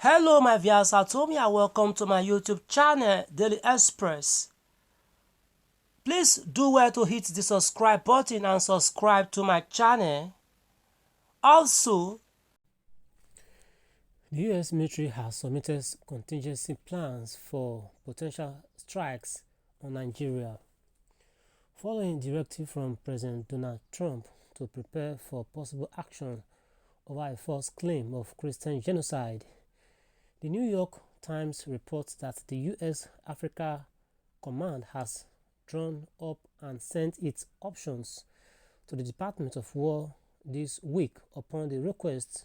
Hello my viewers, and welcome to my YouTube channel, Daily Express. Please do well to hit the subscribe button and subscribe to my channel. Also, the US military has submitted contingency plans for potential strikes on Nigeria, following directive from President Donald Trump to prepare for possible action over a false claim of Christian genocide. The New York Times reports that the U.S. Africa Command has drawn up and sent its options to the Department of War this week upon the request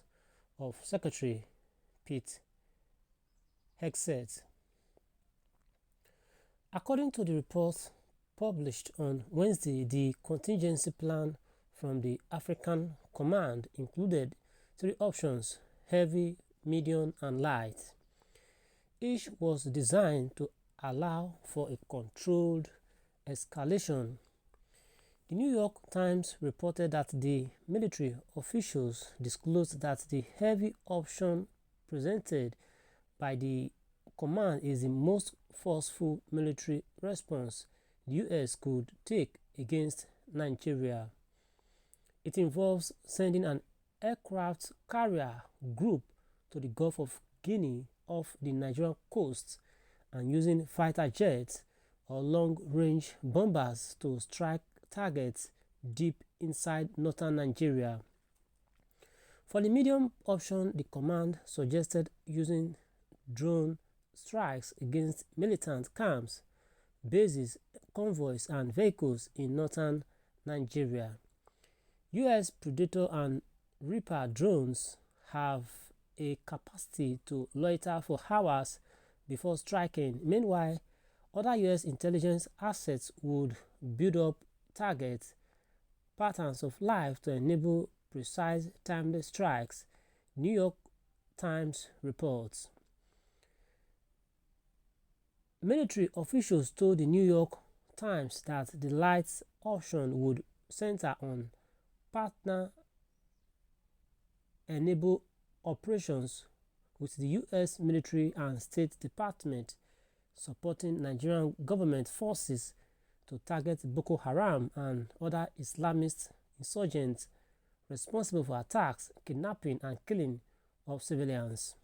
of Secretary Pete Hegseth. According to the report published on Wednesday, the contingency plan from the African Command included three options: heavy, medium, and light. Each was designed to allow for a controlled escalation. The New York Times reported that the military officials disclosed that the heavy option presented by the command is the most forceful military response the U.S. could take against Nigeria. It involves sending an aircraft carrier group to the Gulf of Guinea off the Nigerian coast and using fighter jets or long-range bombers to strike targets deep inside northern Nigeria. For the medium option, the command suggested using drone strikes against militant camps, bases, convoys, and vehicles in northern Nigeria. U.S. Predator and Reaper drones have a capacity to loiter for hours before striking. Meanwhile, other U.S. intelligence assets would build up target patterns of life to enable precise, timely strikes, New York Times reports. Military officials told the New York Times that the light option would center on partner-enabled operations with the U.S. military and State Department supporting Nigerian government forces to target Boko Haram and other Islamist insurgents responsible for attacks, kidnapping, and killing of civilians.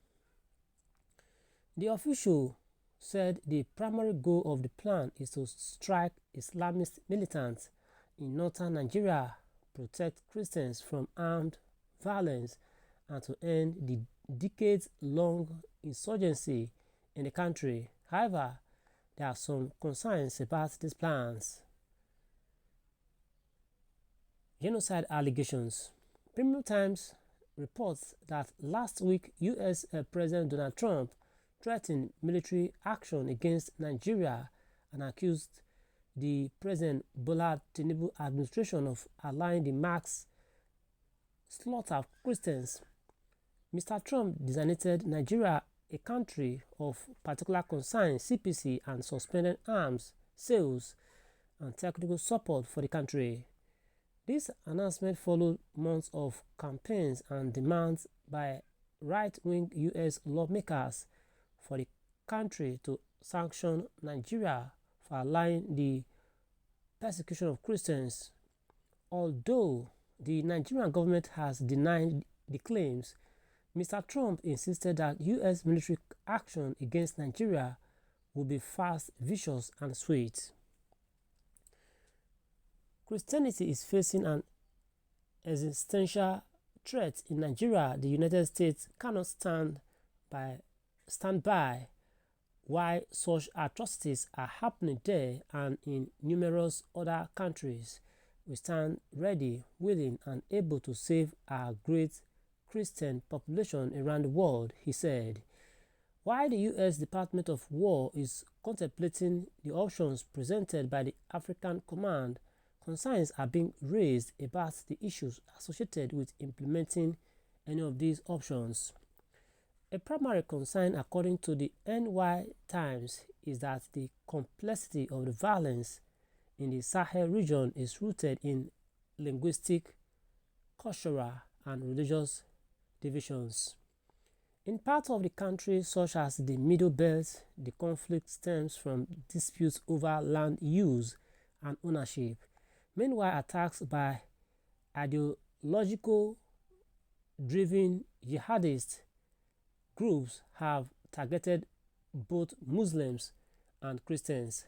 The official said the primary goal of the plan is to strike Islamist militants in northern Nigeria, protect Christians from armed violence, and to end the decades-long insurgency in the country. However, there are some concerns about these plans. Genocide allegations. Premium Times reports that last week U.S. President Donald Trump threatened military action against Nigeria and accused the President Bola Tinubu administration of allowing the mass slaughter of Christians. Mr. Trump designated Nigeria a country of particular concern, CPC, and suspended arms sales and technical support for the country. This announcement followed months of campaigns and demands by right-wing U.S. lawmakers for the country to sanction Nigeria for allowing the persecution of Christians. Although the Nigerian government has denied the claims, Mr. Trump insisted that U.S. military action against Nigeria would be fast, vicious, and sweet. Christianity is facing an existential threat in Nigeria. The United States cannot stand by while such atrocities are happening there and in numerous other countries. We stand ready, willing, and able to save our great Christian population around the world, he said. While the U.S. Department of War is contemplating the options presented by the African Command, concerns are being raised about the issues associated with implementing any of these options. A primary concern, according to the NY Times, is that the complexity of the violence in the Sahel region is rooted in linguistic, cultural, and religious divisions. In parts of the country, such as the Middle Belt, the conflict stems from disputes over land use and ownership. Meanwhile, attacks by ideological driven jihadist groups have targeted both Muslims and Christians.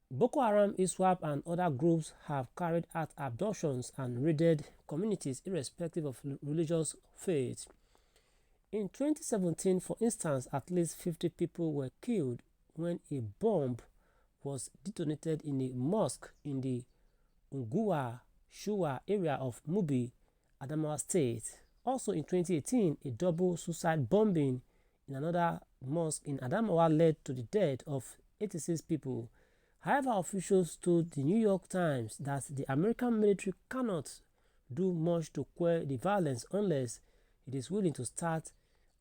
Boko Haram, ISWAP, and other groups have carried out abductions and raided communities irrespective of religious faith. In 2017, for instance, at least 50 people were killed when a bomb was detonated in a mosque in the Unguwa Shuwa area of Mubi, Adamawa State. Also in 2018, a double suicide bombing in another mosque in Adamawa led to the death of 86 people. However, officials told the New York Times that the American military cannot do much to quell the violence unless it is willing to start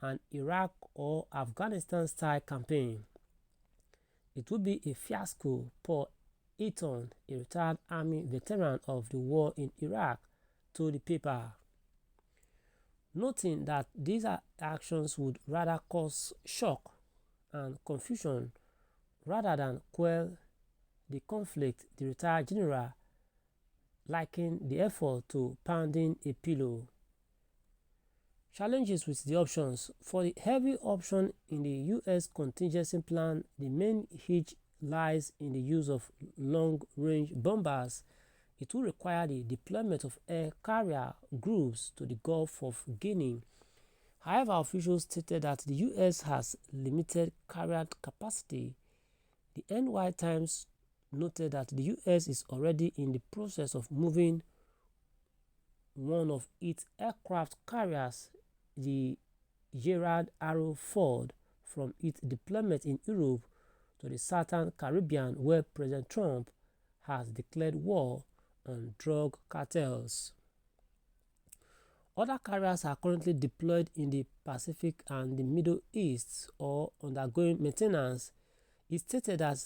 an Iraq or Afghanistan-style campaign. It would be a fiasco, Paul Eaton, a retired Army veteran of the war in Iraq, told the paper, noting that these actions would rather cause shock and confusion rather than quell the conflict. The retired general likened the effort to pounding a pillow. Challenges with the options. For the heavy option in the U.S. contingency plan, the main hitch lies in the use of long-range bombers. It will require the deployment of air carrier groups to the Gulf of Guinea. However, officials stated that the U.S. has limited carrier capacity. The NY Times noted that the U.S. is already in the process of moving one of its aircraft carriers, the Gerald R. Ford, from its deployment in Europe to the Southern Caribbean, where President Trump has declared war on drug cartels. Other carriers are currently deployed in the Pacific and the Middle East or undergoing maintenance. It stated that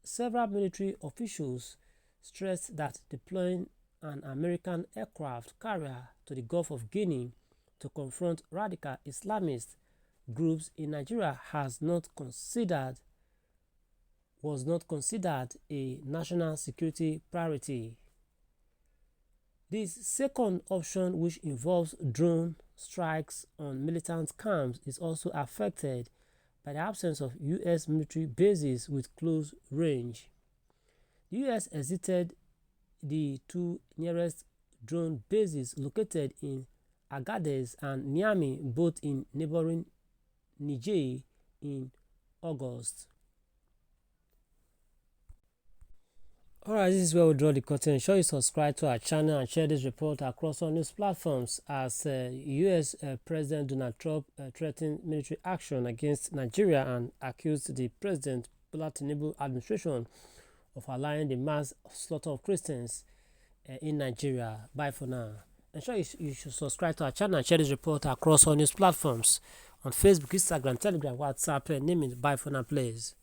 several military officials stressed that deploying an American aircraft carrier to the Gulf of Guinea to confront radical Islamist groups in Nigeria was not considered a national security priority. This second option, which involves drone strikes on militant camps, is also affected by the absence of U.S. military bases with close range. The U.S. exited the two nearest drone bases located in Agadez and Niamey, both in neighboring Niger, in August. Alright, this is where we draw the curtain. Ensure you subscribe to our channel and share this report across all news platforms as U.S. President Donald Trump threatened military action against Nigeria and accused the President Bola Tinubu administration of allowing the mass slaughter of Christians in Nigeria. Bye for now. Ensure you should subscribe to our channel and share this report across all news platforms on Facebook, Instagram, Telegram, WhatsApp, name it. Bye for now, please.